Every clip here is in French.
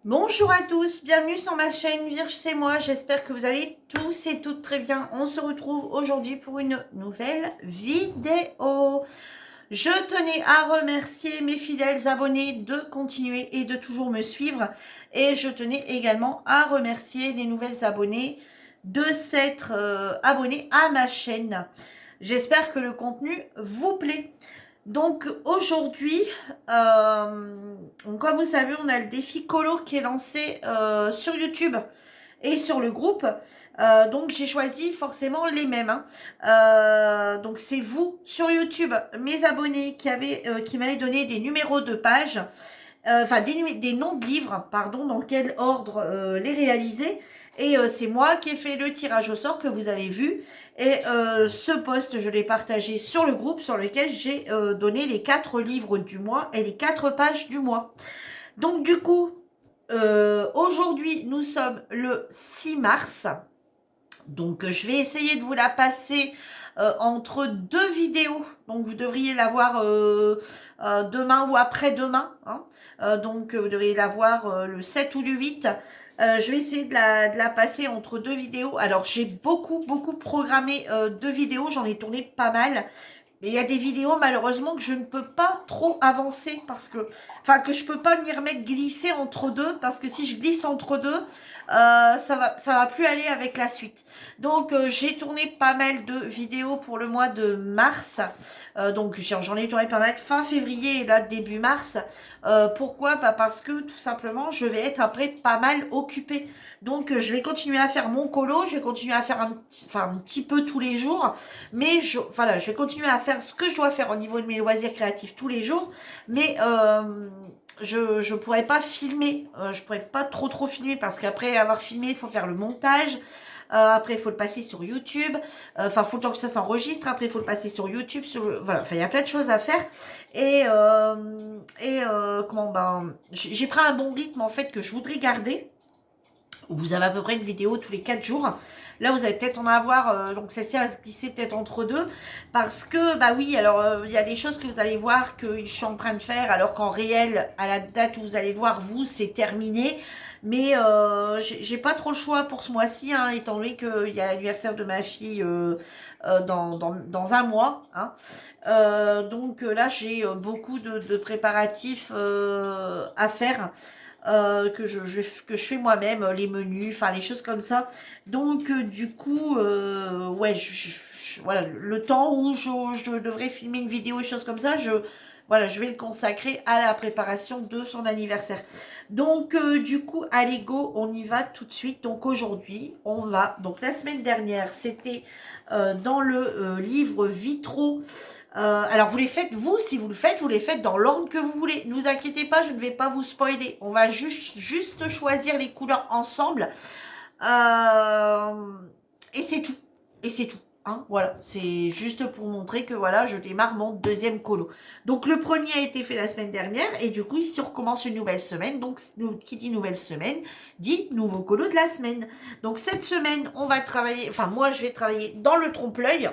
Bonjour à tous, bienvenue sur ma chaîne Virge c'est moi, j'espère que vous allez tous et toutes très bien. On se retrouve aujourd'hui pour une nouvelle vidéo. Je tenais à remercier mes fidèles abonnés de continuer et de toujours me suivre. Et je tenais également à remercier les nouvelles abonnés de s'être abonnés à ma chaîne. J'espère que le contenu vous plaît. Donc aujourd'hui, comme vous savez, on a le défi colo qui est lancé sur YouTube et sur le groupe. Donc j'ai choisi forcément les mêmes, hein. Donc c'est vous sur YouTube, mes abonnés qui m'avaient donné des numéros de pages, enfin des noms de livres, pardon, dans quel ordre les réaliser. Et c'est moi qui ai fait le tirage au sort que vous avez vu. Et ce post, je l'ai partagé sur le groupe sur lequel j'ai donné les 4 livres du mois et les 4 pages du mois. Donc du coup, aujourd'hui, nous sommes le 6 mars. Donc je vais essayer de vous la passer entre deux vidéos. Donc vous devriez la voir demain ou après-demain, hein. Donc vous devriez la voir le 7 ou le 8. Je vais essayer de la passer entre deux vidéos. Alors j'ai beaucoup programmé de vidéos. J'en ai tourné pas mal. Mais il y a des vidéos malheureusement que je ne peux pas trop avancer parce que, enfin que je peux pas venir mettre glisser entre deux parce que si je glisse entre deux, ça va plus aller avec la suite. Donc j'ai tourné pas mal de vidéos pour le mois de mars. Donc j'en ai tourné pas mal fin février et là début mars. Pourquoi? Bah parce que tout simplement je vais être après pas mal occupée. Donc je vais continuer à faire mon colo, je vais continuer à faire un petit peu tous les jours. Mais voilà, je vais continuer à faire ce que je dois faire au niveau de mes loisirs créatifs tous les jours. Mais je pourrais pas filmer. Je pourrais pas trop filmer parce qu'après avoir filmé, il faut faire le montage. Après, il faut le passer sur YouTube. Enfin, il faut le temps que ça s'enregistre. Après, il faut le passer sur YouTube. Voilà, enfin, il y a plein de choses à faire. Comment j'ai pris un bon rythme en fait que je voudrais garder. Vous avez à peu près une vidéo tous les 4 jours. Là, vous allez peut-être en avoir, donc celle-ci va se glisser peut-être entre deux. Parce que, bah oui, alors, il y a des choses que vous allez voir que je suis en train de faire, alors qu'en réel, à la date où vous allez le voir, vous, c'est terminé. Mais j'ai pas trop le choix pour ce mois-ci, hein, étant donné qu'il y a l'anniversaire de ma fille dans un mois, hein. Donc là, j'ai beaucoup de préparatifs à faire que je fais moi-même, les menus, enfin les choses comme ça. Donc du coup, ouais, voilà, le temps où je devrais filmer une vidéo et choses comme ça, voilà, je vais le consacrer à la préparation de son anniversaire. Donc du coup, allez go, on y va tout de suite. Donc aujourd'hui, on va, donc la semaine dernière, c'était dans le livre Vitro. Alors vous les faites, vous, si vous le faites, vous les faites dans l'ordre que vous voulez. Ne vous inquiétez pas, je ne vais pas vous spoiler. On va juste choisir les couleurs ensemble. Euh, et c'est tout. Et c'est tout. Hein, voilà, c'est juste pour montrer que voilà, je démarre mon deuxième colo. Donc le premier a été fait la semaine dernière et du coup ici on recommence une nouvelle semaine. Donc qui dit nouvelle semaine dit nouveau colo de la semaine. Donc cette semaine on va travailler, enfin moi je vais travailler dans le trompe-l'œil.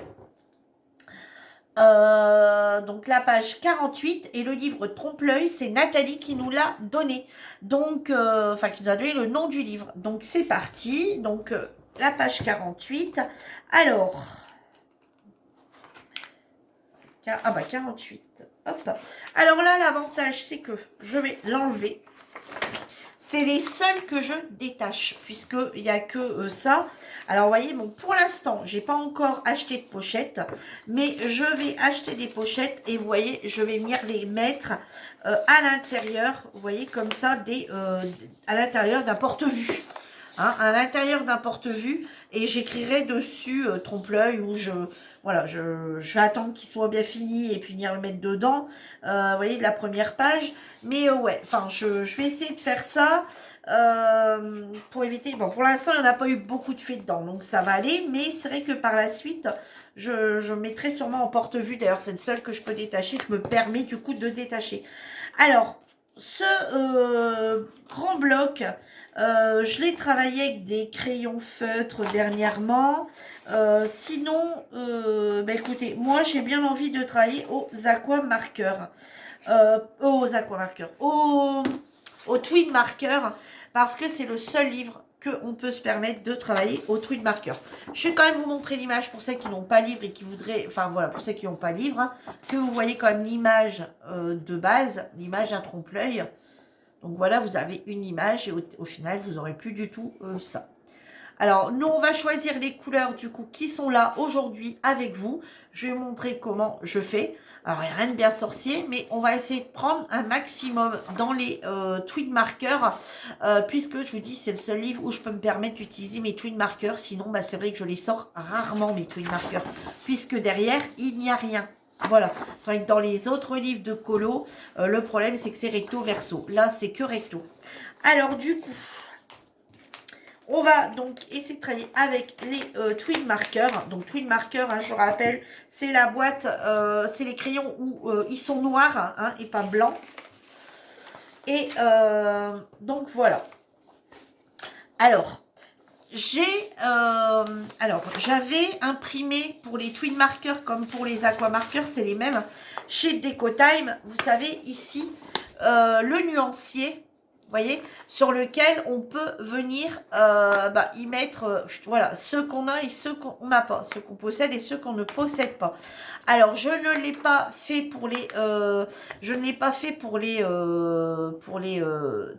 Donc la page 48 et le livre Trompe-l'œil, c'est Nathalie qui nous l'a donné. Donc, enfin qui nous a donné le nom du livre. Donc c'est parti. Donc la page 48. Alors, ah bah 48. Hop. Alors là, l'avantage, c'est que je vais l'enlever. C'est les seuls que je détache, puisqu'il n'y a que ça. Alors, vous voyez, bon, pour l'instant, j'ai pas encore acheté de pochette, mais je vais acheter des pochettes et vous voyez, je vais venir les mettre à l'intérieur, vous voyez, comme ça, à l'intérieur d'un porte-vue. Hein, à l'intérieur d'un porte-vue, et j'écrirai dessus trompe-l'œil ou voilà, je vais attendre qu'il soit bien fini et puis venir le mettre dedans. Vous voyez, la première page. Mais ouais, enfin, je vais essayer de faire ça pour éviter. Bon, pour l'instant, il n'y en a pas eu beaucoup de faits dedans, donc ça va aller. Mais c'est vrai que par la suite, je mettrai sûrement en porte-vue. D'ailleurs, c'est le seul que je peux détacher. Je me permets du coup de détacher. Alors, ce grand bloc, je l'ai travaillé avec des crayons feutres dernièrement. Sinon, bah écoutez, moi j'ai bien envie de travailler aux aquamarqueurs. Aux aquamarqueurs. au twin marker parce que c'est le seul livre qu'on peut se permettre de travailler au twin marker. Je vais quand même vous montrer l'image pour celles qui n'ont pas livre et qui voudraient, enfin voilà, pour celles qui n'ont pas livre, hein, que vous voyez quand même l'image de base, l'image d'un trompe-l'œil. Donc voilà, vous avez une image et au final, vous n'aurez plus du tout ça. Alors, nous, on va choisir les couleurs, du coup, qui sont là aujourd'hui avec vous. Je vais vous montrer comment je fais. Alors, il n'y a rien de bien sorcier, mais on va essayer de prendre un maximum dans les twin markers, puisque, je vous dis, c'est le seul livre où je peux me permettre d'utiliser mes twin markers. Sinon, bah, c'est vrai que je les sors rarement, mes twin markers, puisque derrière, il n'y a rien. Voilà. Tandis que dans les autres livres de colo, le problème, c'est que c'est recto verso. Là, c'est que recto. Alors, du coup... On va donc essayer de travailler avec les twin markers. Donc twin markers, hein, je vous rappelle, c'est la boîte, c'est les crayons où ils sont noirs hein, et pas blancs. Et donc voilà. Alors, j'avais imprimé pour les twin markers comme pour les aqua markers, c'est les mêmes. Chez Decotime, vous savez ici, le nuancier. Vous voyez, sur lequel on peut venir y mettre voilà, ceux qu'on a et ceux qu'on n'a pas, ceux qu'on possède et ceux qu'on ne possède pas. Alors, je ne l'ai pas fait pour les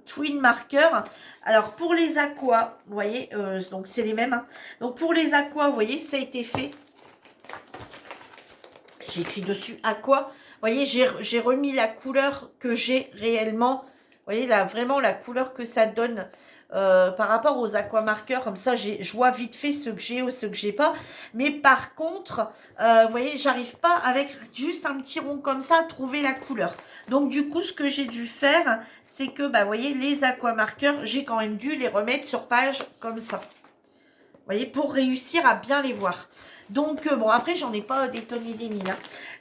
twin markers. Alors, pour les aquas, vous voyez, donc c'est les mêmes. Hein. Donc, pour les aquas, vous voyez, ça a été fait. J'ai écrit dessus aqua. Vous voyez, j'ai remis la couleur que j'ai réellement. Vous voyez, là, vraiment la couleur que ça donne par rapport aux aquamarqueurs. Comme ça, je vois vite fait ce que j'ai ou ce que j'ai pas. Mais par contre, vous voyez, j'arrive pas avec juste un petit rond comme ça à trouver la couleur. Donc, du coup, ce que j'ai dû faire, c'est que, bah, vous voyez, les aquamarqueurs, j'ai quand même dû les remettre sur page comme ça. Vous voyez, pour réussir à bien les voir. Donc, bon, après, j'en ai pas des tonnes et des mille. Hein.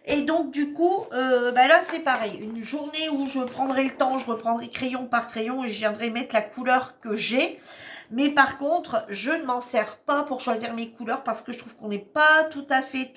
Et donc, du coup, là, c'est pareil. Une journée où je prendrai le temps, je reprendrai crayon par crayon et je viendrai mettre la couleur que j'ai. Mais par contre, je ne m'en sers pas pour choisir mes couleurs parce que je trouve qu'on n'est pas tout à fait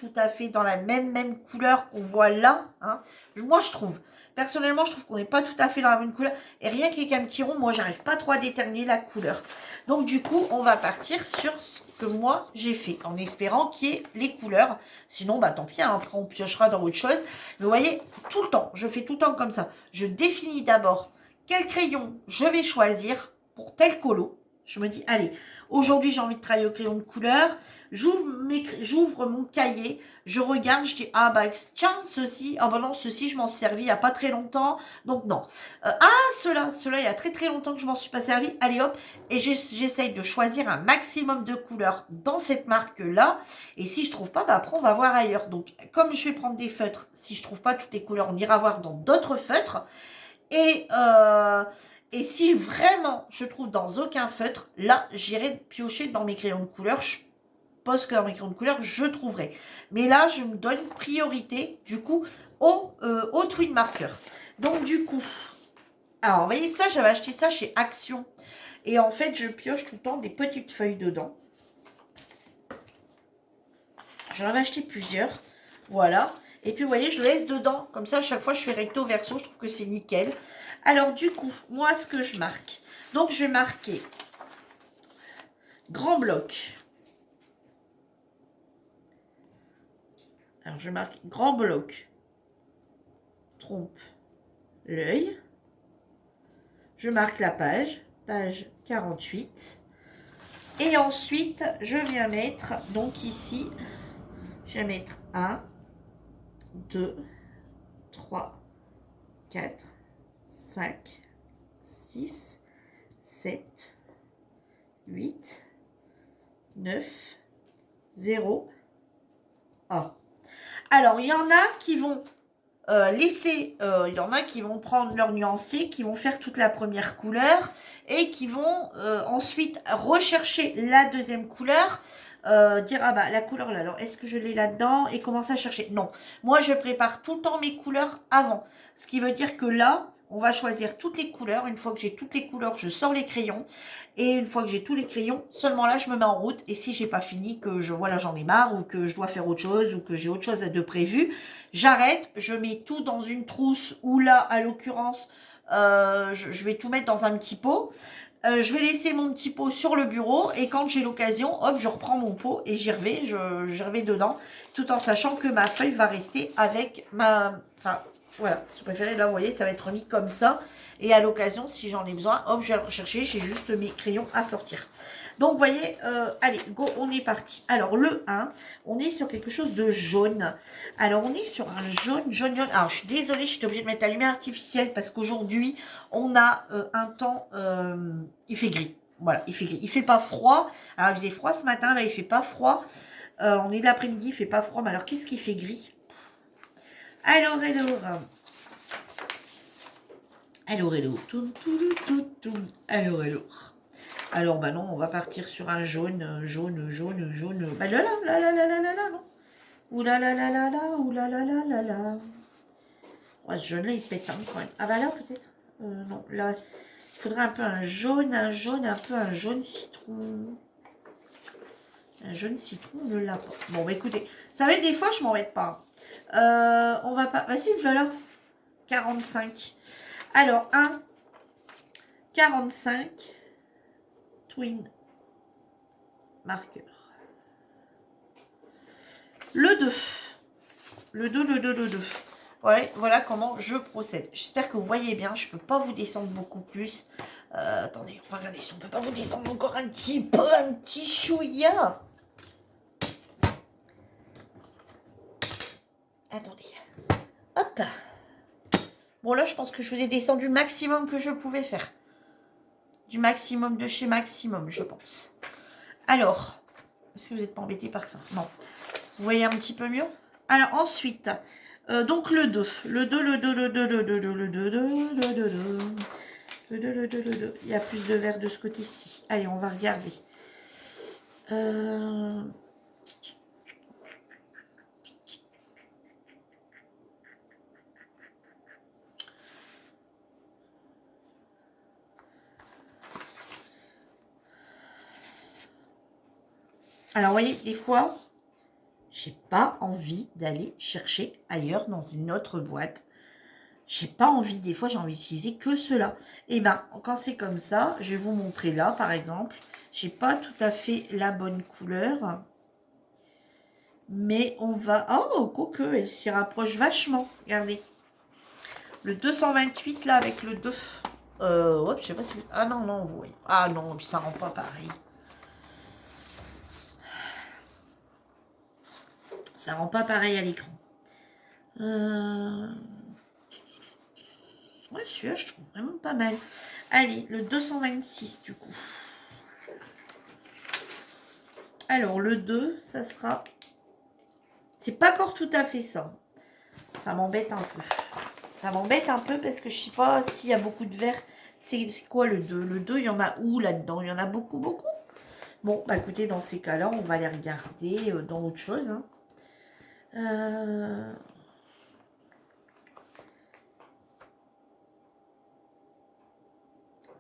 dans la même couleur qu'on voit là. Hein. Moi, je trouve. Personnellement, je trouve qu'on n'est pas tout à fait dans la même couleur. Et rien qu'avec un petit rond, moi, j'arrive pas trop à déterminer la couleur. Donc, du coup, on va partir sur ce que moi, j'ai fait. En espérant qu'il y ait les couleurs. Sinon, bah tant pis, hein, après, on piochera dans autre chose. Mais vous voyez, tout le temps, je fais tout le temps comme ça. Je définis d'abord quel crayon je vais choisir pour tel colo. Je me dis, allez, aujourd'hui, j'ai envie de travailler au crayon de couleur. J'ouvre mon cahier, je regarde, je dis, ah bah tiens, ceci, ah bah non, ceci, je m'en suis servi il n'y a pas très longtemps, donc non. Cela, il y a très très longtemps que je m'en suis pas servi, allez hop, et j'essaye de choisir un maximum de couleurs dans cette marque-là, et si je trouve pas, bah après on va voir ailleurs. Donc, comme je vais prendre des feutres, si je trouve pas toutes les couleurs, on ira voir dans d'autres feutres, et si vraiment je trouve dans aucun feutre, là, j'irai piocher dans mes crayons de couleur. Je pense que dans mes crayons de couleur, je trouverai. Mais là, je me donne priorité, du coup, au twin marker. Donc, du coup, alors, vous voyez ça, j'avais acheté ça chez Action. Et en fait, je pioche tout le temps des petites feuilles dedans. J'en avais acheté plusieurs. Voilà. Et puis, vous voyez, je laisse dedans. Comme ça, à chaque fois, je fais recto verso. Je trouve que c'est nickel. Alors, du coup, moi, ce que je marque. Donc, je vais marquer grand bloc. Alors, je marque grand bloc. Trompe l'œil. Je marque la page. Page 48. Et ensuite, je viens mettre, donc ici, je vais mettre 1, 2, 3, 4, 5, 6, 7, 8, 9, 0, 1. Alors, il y en a qui vont il y en a qui vont prendre leur nuancier, qui vont faire toute la première couleur et qui vont ensuite rechercher la deuxième couleur. Dire ah bah la couleur là, alors est-ce que je l'ai là-dedans et commencer à chercher. Non, moi je prépare tout le temps mes couleurs avant, ce qui veut dire que là on va choisir toutes les couleurs. Une fois que j'ai toutes les couleurs, je sors les crayons et une fois que j'ai tous les crayons, seulement là je me mets en route. Et si j'ai pas fini, que voilà, j'en ai marre ou que je dois faire autre chose ou que j'ai autre chose de prévu, j'arrête, je mets tout dans une trousse ou là à l'occurrence Je vais tout mettre dans un petit pot. Je vais laisser mon petit pot sur le bureau et quand j'ai l'occasion, hop, je reprends mon pot et j'y reviens dedans, tout en sachant que ma feuille va rester avec ma... Enfin, voilà, je préférais, là, vous voyez, ça va être mis comme ça. Et à l'occasion, si j'en ai besoin, hop, je vais le rechercher, j'ai juste mes crayons à sortir. Donc, vous voyez, allez, go, on est parti. Alors, le 1, on est sur quelque chose de jaune. Alors, on est sur un jaune. Alors, je suis désolée, je suis obligée de mettre la lumière artificielle parce qu'aujourd'hui, on a un temps, il fait gris. Voilà, il fait gris. Il fait pas froid. Alors, il faisait froid ce matin, là, il fait pas froid. On est de l'après-midi, il fait pas froid. Mais alors, qu'est-ce qui fait gris? Alors, alors, bah non, on va partir sur un jaune. Bah là, non. Ouh là là là là là, ouh là là là là là. Ouais, ce jaune-là, il pète, hein, quand même. Ah bah là, peut-être. Non, là, il faudrait un peu un jaune, un peu un jaune citron. Un jaune citron, on ne l'a pas. Bon, bah écoutez, vous savez, des fois, je m'embête pas. On va pas... Vas-y, voilà. 45. Alors, 1, 45, twin marqueur. Le 2. Le 2. Ouais, voilà comment je procède. J'espère que vous voyez bien. Je ne peux pas vous descendre beaucoup plus. Attendez, on va regarder si on ne peut pas vous descendre encore un petit peu, un petit chouïa. Attendez. Hop. Bon, là, je pense que je vous ai descendu le maximum que je pouvais faire. Du maximum de chez maximum, je pense. Alors, est-ce que vous n'êtes pas embêté par ça? Non. Vous voyez un petit peu mieux? Alors, ensuite, donc le 2. Le 2. Il y a plus de vert de ce côté-ci. Allez, on va regarder. Alors, vous voyez, des fois, j'ai pas envie d'aller chercher ailleurs dans une autre boîte. J'ai pas envie, des fois, j'ai envie d'utiliser que cela. Et ben, quand c'est comme ça, je vais vous montrer là, par exemple. J'ai pas tout à fait la bonne couleur. Mais on va... Oh, quoique, elle s'y rapproche vachement. Regardez. Le 228, là, avec le 2. Hop, je sais pas si... Ah non, non, vous voyez. Ah non, ça rend pas pareil. Ça rend pas pareil à l'écran. Ouais, celui-là, je trouve vraiment pas mal. Allez, le 226, du coup. Alors, le 2, ça sera... C'est pas encore tout à fait ça. Ça m'embête un peu. Ça m'embête un peu parce que je sais pas s'il y a beaucoup de vert. C'est quoi le 2? Le 2, il y en a où là-dedans? Il y en a beaucoup, beaucoup. Bon, bah écoutez, dans ces cas-là, on va les regarder dans autre chose. Hein.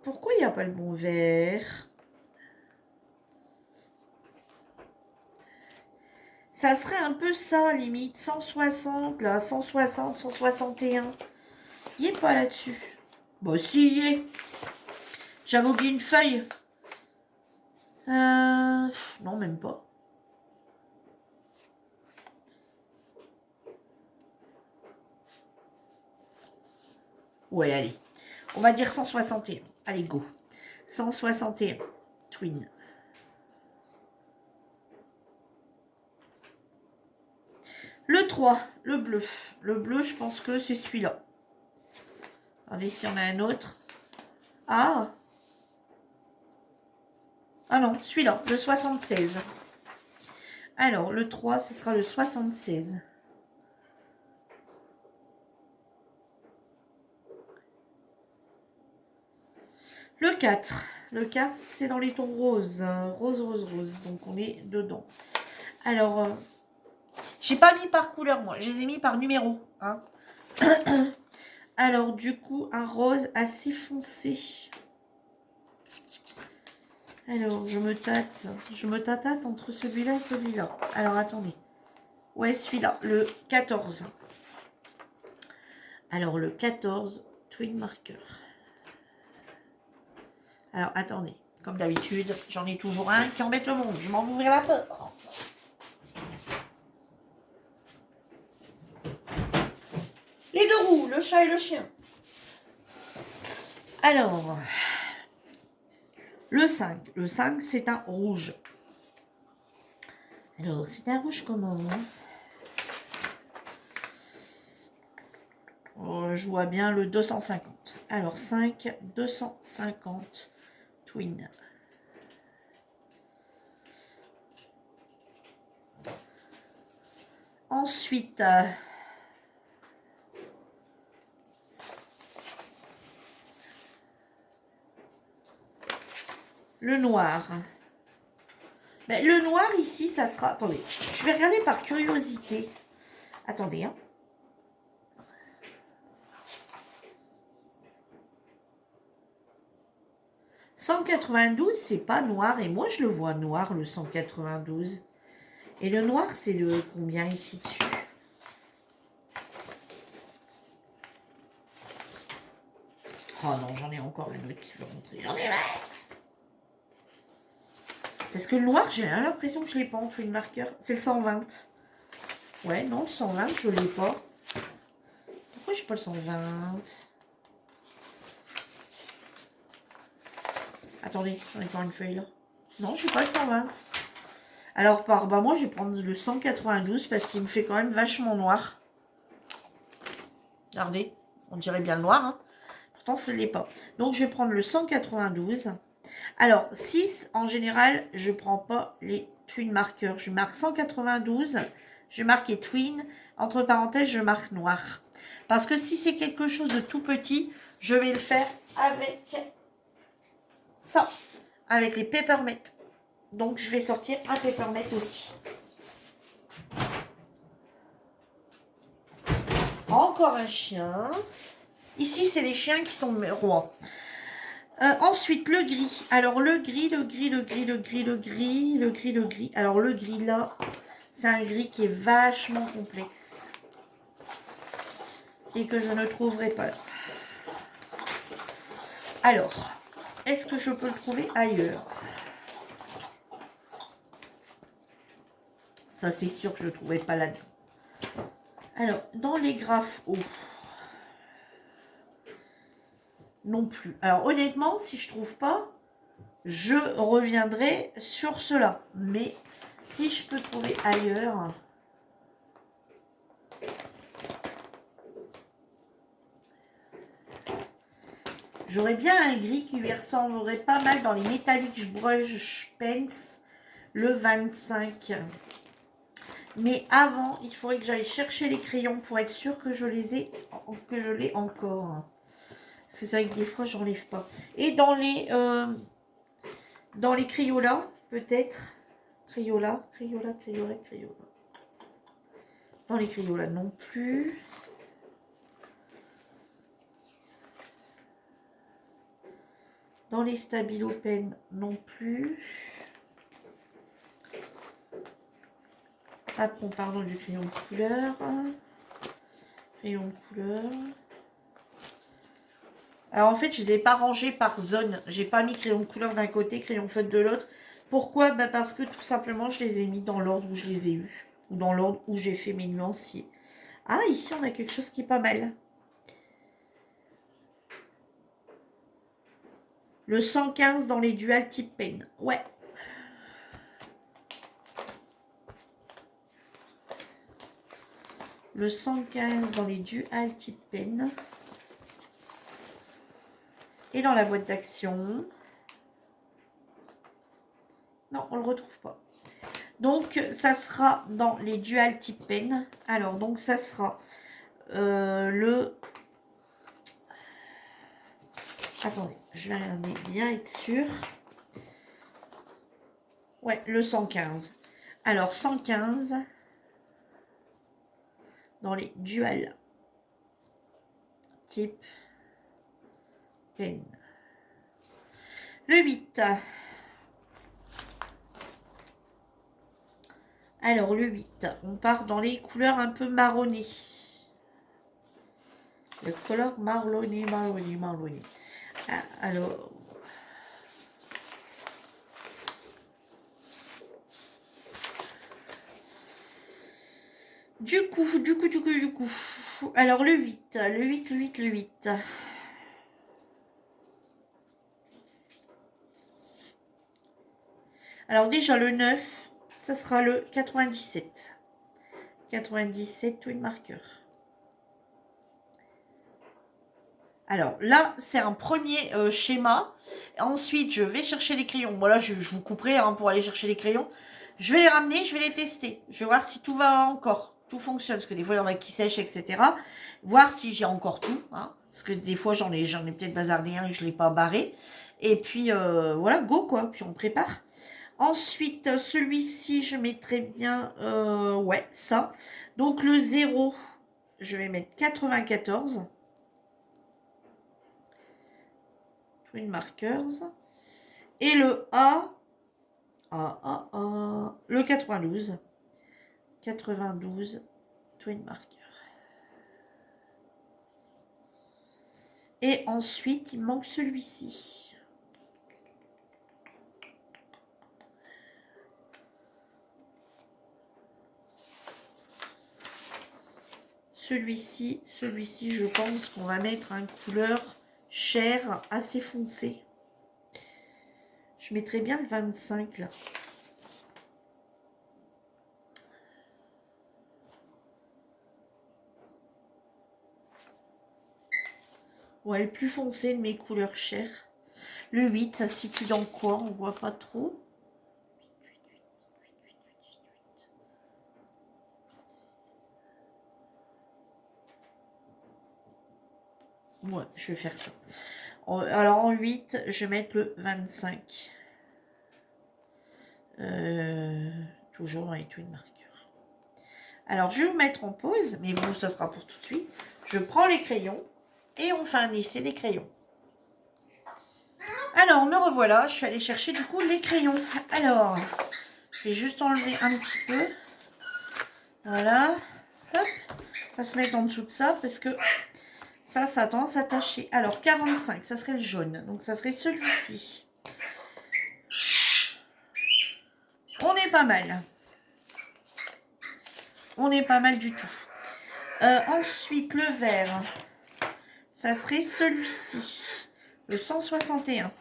Pourquoi il n'y a pas le bon vert? Ça serait un peu ça, limite. 160, là. 160, 161. Il n'est pas là-dessus. Bon, si, il y est. J'avais oublié une feuille. Non, même pas. Ouais, allez. On va dire 161. Allez, go. 161. Twin. Le 3, le bleu. Le bleu, je pense que c'est celui-là. Regardez si on a un autre. Ah! Ah non, celui-là, le 76. Alors, le 3, ce sera le 76. Le 4. Le 4, c'est dans les tons roses. Rose. Donc, on est dedans. Alors, j'ai pas mis par couleur, moi. Je les ai mis par numéro. Hein. Alors, du coup, un rose assez foncé. Alors, je me tâte entre celui-là et celui-là. Alors, attendez. Ouais, celui-là, le 14. Alors, le 14, twin marker. Alors, attendez. Comme d'habitude, j'en ai toujours un qui embête le monde. Je m'en vais ouvrir la porte. Les deux roues, le chat et le chien. Alors, le 5. Le 5, c'est un rouge. Alors, c'est un rouge comment? Oh, je vois bien le 250. Alors, 5, 250 twin. Ensuite, le noir. Mais le noir ici, ça sera... Attendez, je vais regarder par curiosité. Attendez, hein. « 192, c'est pas noir. Et moi, je le vois noir, le 192. Et le noir, c'est le combien ici dessus? Oh non, j'en ai encore une autre qui veut rentrer. J'en ai marre. Parce que le noir, j'ai l'impression que je l'ai pas en twin marker. C'est le 120. Ouais, non, le 120, je l'ai pas. Pourquoi j'ai pas le 120? Attendez, j'en ai encore une feuille là. Non, j'ai pas le 120. Alors, moi, je vais prendre le 192 parce qu'il me fait quand même vachement noir. Regardez, on dirait bien le noir. Hein. Pourtant, ce n'est pas. Donc, je vais prendre le 192. Alors, 6, en général, je ne prends pas les twin markers. Je marque 192. Je marque twin. Entre parenthèses, je marque noir. Parce que si c'est quelque chose de tout petit, je vais le faire avec ça. Avec les peppermint. Donc, je vais sortir un peppermint aussi. Encore un chien. Ici, c'est les chiens qui sont rois. Ensuite, le gris. Alors, le gris. Alors, le gris, là, c'est un gris qui est vachement complexe. Et que je ne trouverai pas là. Alors, est-ce que je peux le trouver ailleurs? Ça, c'est sûr que je ne le trouverai pas là-dedans. Alors, dans les graphes hauts. Non plus. Alors, honnêtement, si je ne trouve pas, je reviendrai sur cela. Mais si je peux trouver ailleurs... J'aurais bien un gris qui lui ressemblerait pas mal dans les Metallic Brush Pens, le 25. Mais avant, il faudrait que j'aille chercher les crayons pour être sûr que je l'ai encore. Parce que c'est vrai que des fois, j'enlève pas. Et dans les Crayola, peut-être. Crayola. Dans les Crayola non plus. Dans les Stabilo Pen non plus. Après, on part du crayon de couleur. Crayon de couleur. Alors, en fait, je ne les ai pas rangés par zone. J'ai pas mis crayon de couleur d'un côté, crayon feutre de l'autre. Pourquoi? Bah parce que tout simplement, je les ai mis dans l'ordre où je les ai eus. Ou dans l'ordre où j'ai fait mes nuanciers. Ah, ici, on a quelque chose qui est pas mal. Le 115 dans les dual type pen. Ouais. Le 115 dans les dual type pen. Et dans la boîte d'action. Non, on ne le retrouve pas. Donc, ça sera dans les dual type pen. Alors, donc, ça sera le... Attendez, je vais regarder bien être sûr. Ouais, le 115. Alors, 115 dans les dual type pen. Le 8. Alors, le 8, on part dans les couleurs un peu marronnées. Le color marronné, marronné, marronné. Ah, alors... Du coup. Alors, le 8. Alors, déjà, le 9, ça sera le 97. 97, twin marker. Alors, là, c'est un premier schéma. Ensuite, je vais chercher les crayons. Voilà, je vous couperai hein, pour aller chercher les crayons. Je vais les ramener, je vais les tester. Je vais voir si tout va encore. Tout fonctionne, parce que des fois, il y en a qui sèchent, etc. Voir si j'ai encore tout. Hein, parce que des fois, j'en ai peut-être bazardé un et je ne l'ai pas barré. Et puis, voilà, go, quoi. Puis, on prépare. Ensuite, celui-ci, je mettrai bien... ouais, ça. Donc, le 0, je vais mettre 94. Twin markers. Et le A, le 92. 92, twin marker. Et ensuite, il manque celui-ci. Celui-ci, je pense qu'on va mettre un couleur chair assez foncé. Je mettrais bien le 25 là. Ouais, le plus foncé de mes couleurs chair. Le 8, ça se situe dans quoi? On voit pas trop. Ouais, je vais faire ça. Alors en 8, je vais mettre le 25. Toujours dans les twin markers. Alors, je vais vous mettre en pause, mais vous, ça sera pour tout de suite. Je prends les crayons et on fait un essai des crayons. Alors, me revoilà. Je suis allée chercher du coup les crayons. Alors, je vais juste enlever un petit peu. Voilà. Hop. On va se mettre en dessous de ça parce que ça a tendance à tâcher. Alors, 45, ça serait le jaune. Donc, ça serait celui-ci. On est pas mal. On est pas mal du tout. Ensuite, le vert, ça serait celui-ci. Le 161.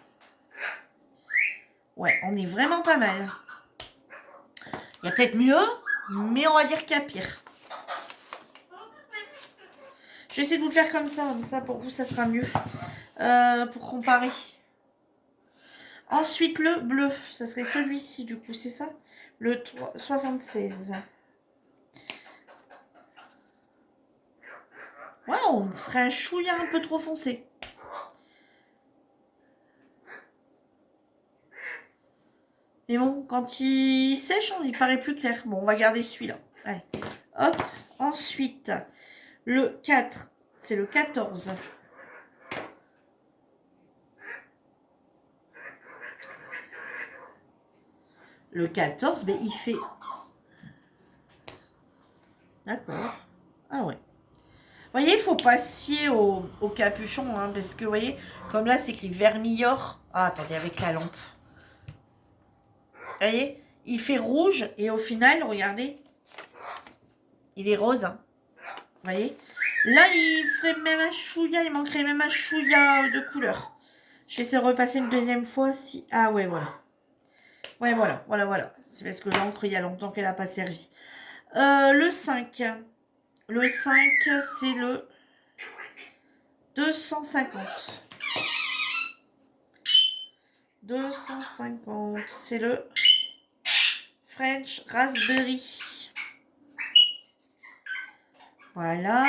Ouais, on est vraiment pas mal. Il y a peut-être mieux, mais on va dire qu'il y a pire. Je vais essayer de vous le faire comme ça pour vous, ça sera mieux. Pour comparer. Ensuite, le bleu, ça serait celui-ci, du coup, c'est ça? Le 76. Ouais, on serait un chouïa un peu trop foncé. Mais bon, quand il sèche, il paraît plus clair. Bon, on va garder celui-là. Allez, hop. Ensuite, le 4, c'est le 14. Le 14, mais il fait... D'accord. Ah ouais. Vous voyez, il faut pas scier au capuchon, hein, parce que, vous voyez, comme là, c'est écrit vermillor. Ah, attendez, avec la lampe. Vous voyez, il fait rouge, et au final, regardez, il est rose. Hein. Vous voyez, là, il ferait même un chouïa, il manquerait même un chouïa de couleur. Je vais essayer de repasser une deuxième fois si... Ah ouais, voilà. Ouais, voilà. C'est parce que l'encre, il y a longtemps qu'elle n'a pas servi. Le 5. Le 5, c'est le 250. 250, c'est le French Raspberry. Voilà.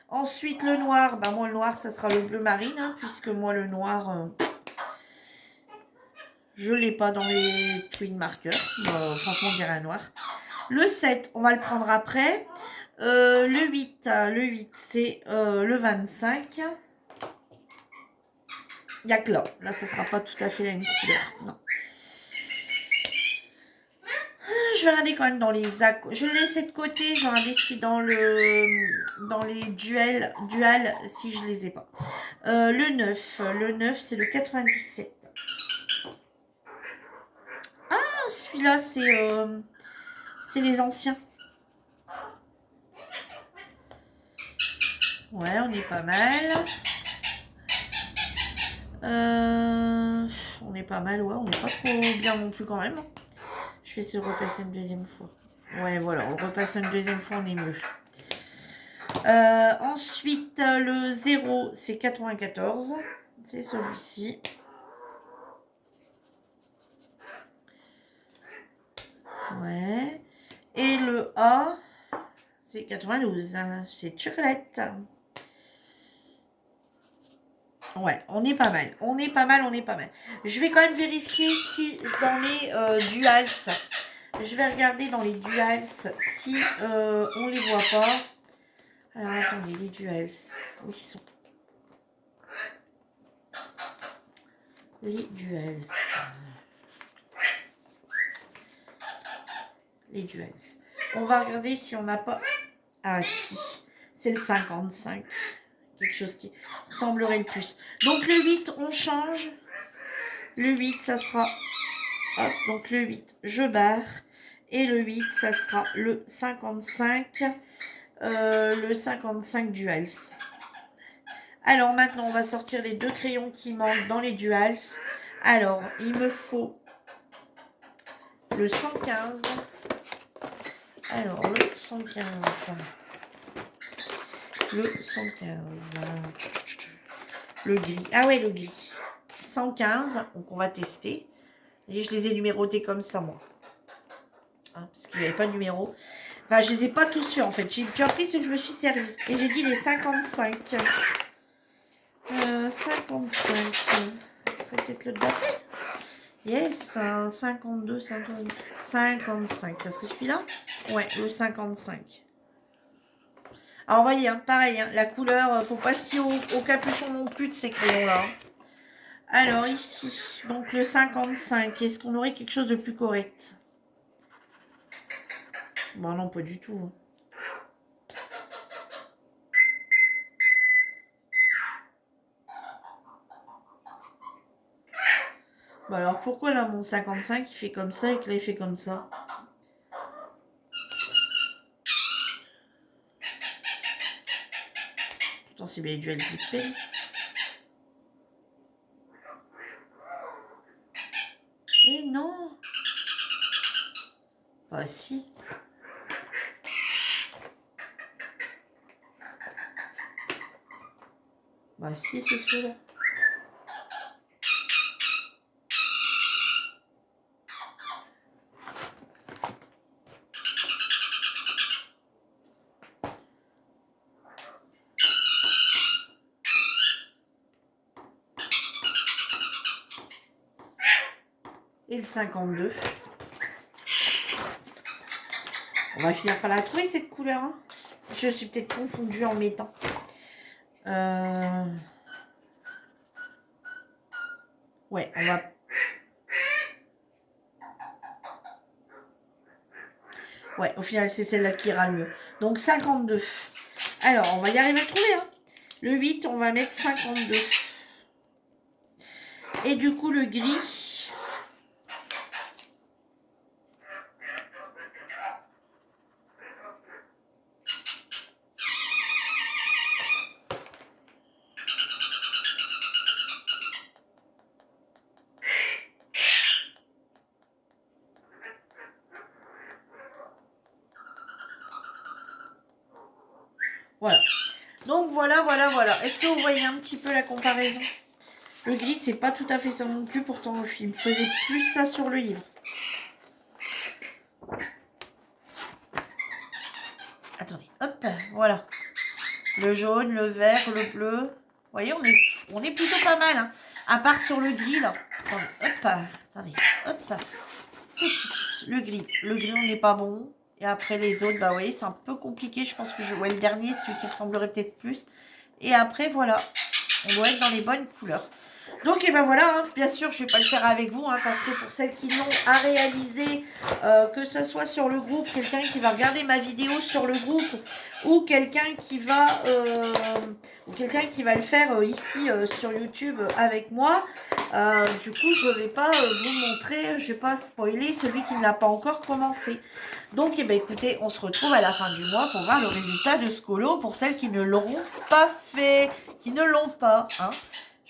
Ensuite, le noir. Bah, moi, le noir, ça sera le bleu marine, hein, puisque moi, le noir, je ne l'ai pas dans les twin markers. Franchement, je dirais un noir. Le 7, on va le prendre après. Le 8, c'est le 25. Il n'y a que là. Là, ça ne sera pas tout à fait la même couleur. Non. je vais regarder quand même dans les... Je vais le laisser de côté. Je vais regarder si dans les duals, si je les ai pas. Le 9, c'est le 97. Ah, celui-là, c'est les anciens. Ouais, on est pas mal. On est pas mal, ouais. On n'est pas trop bien non plus quand même. Je vais essayer de repasser une deuxième fois. Ouais, voilà, on repasse une deuxième fois, on est mieux. Ensuite, le 0, c'est 94. C'est celui-ci. Ouais. Et le A, c'est 92. C'est chocolate. Ouais, on est pas mal. On est pas mal, on est pas mal. Je vais quand même vérifier si dans les duals, je vais regarder dans les duals si on les voit pas. Alors attendez, les duals, où ils sont? Les duals. Les duals. On va regarder si on n'a pas... Ah si, c'est le 55. Quelque chose qui semblerait le plus. Donc le 8, on change. Le 8, ça sera... Hop, donc le 8, je barre. Et le 8, ça sera le 55. Le 55 duals. Alors maintenant, on va sortir les deux crayons qui manquent dans les duals. Alors, il me faut le 115. Alors, le 115. Le 115. Le gris. Ah ouais, le gris. 115. Donc, on va tester. Et je les ai numérotés comme ça, moi. Hein, parce qu'il n'y avait pas de numéro. Enfin, je les ai pas tous faits, en fait. J'ai déjà pris ce que je me suis servi. Et j'ai dit les 55. 55. Ce serait peut-être le d'après. Yes, 52, 55. Ça serait celui-là? Ouais, le 55. Alors, voyez, hein, pareil, hein, la couleur, faut pas se fier au capuchon non plus de ces crayons-là. Alors, ici, donc le 55. Est-ce qu'on aurait quelque chose de plus correct? Bon, non, pas du tout. Bah alors, pourquoi là, mon 55, il fait comme ça et que là, il fait comme ça? Pourtant, c'est bien dual clippé. Eh non! Bah si. Bah si, c'est celui-là. Et le 52. On va finir par la trouver, cette couleur. Hein. Je suis peut-être confondue en mettant. Ouais, on va... Ouais, au final, c'est celle-là qui ira le mieux. Donc, 52. Alors, on va y arriver à le trouver. Hein. Le 8, on va mettre 52. Et du coup, le gris... Voilà. Donc, voilà. Est-ce que vous voyez un petit peu la comparaison? Le gris, c'est pas tout à fait ça non plus, pourtant, il me faisait plus ça sur le livre. Attendez, hop, voilà. Le jaune, le vert, le bleu. Vous voyez, on est plutôt pas mal. Hein. À part sur le gris, là. Attendez, hop. Le gris, on n'est pas bon. Et après les autres, bah oui, c'est un peu compliqué. Je pense que le dernier, celui qui ressemblerait peut-être plus. Et après, voilà. On doit être dans les bonnes couleurs. Donc, et ben voilà, hein, bien sûr, je vais pas le faire avec vous, hein, parce que pour celles qui l'ont à réaliser, que ce soit sur le groupe, quelqu'un qui va regarder ma vidéo sur le groupe, ou quelqu'un qui va le faire ici sur YouTube avec moi, du coup, je vais pas vous montrer, je vais pas spoiler celui qui ne l'a pas encore commencé. Donc, et ben écoutez, on se retrouve à la fin du mois pour voir le résultat de ce colo pour celles qui ne l'auront pas fait, qui ne l'ont pas, hein.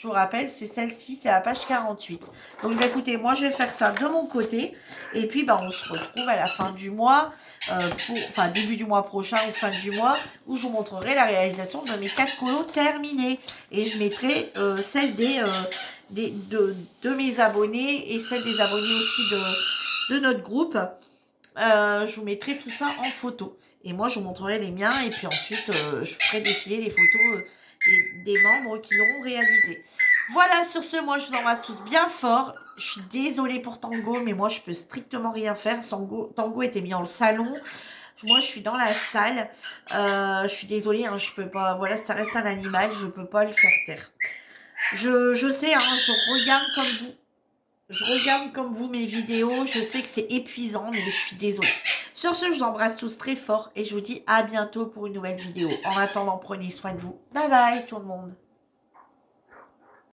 Je vous rappelle, c'est celle-ci, c'est la page 48. Donc, bah, écoutez, moi, je vais faire ça de mon côté. Et puis, bah, on se retrouve à la fin du mois, enfin, début du mois prochain ou fin du mois, où je vous montrerai la réalisation de mes 4 colos terminés. Et je mettrai celle de mes abonnés et celle des abonnés aussi de notre groupe. Je vous mettrai tout ça en photo. Et moi, je vous montrerai les miens. Et puis ensuite, je ferai défiler les photos des membres qui l'auront réalisé. Voilà, sur ce, moi, je vous embrasse tous bien fort. Je suis désolée pour Tango, mais moi, je peux strictement rien faire. Tango était mis dans le salon. Moi, je suis dans la salle. Je suis désolée, hein, je peux pas. Voilà, ça reste un animal. Je peux pas le faire taire. Je sais, hein, je regarde comme vous. Je regarde comme vous mes vidéos, je sais que c'est épuisant, mais je suis désolée. Sur ce, je vous embrasse tous très fort et je vous dis à bientôt pour une nouvelle vidéo. En attendant, prenez soin de vous. Bye bye tout le monde.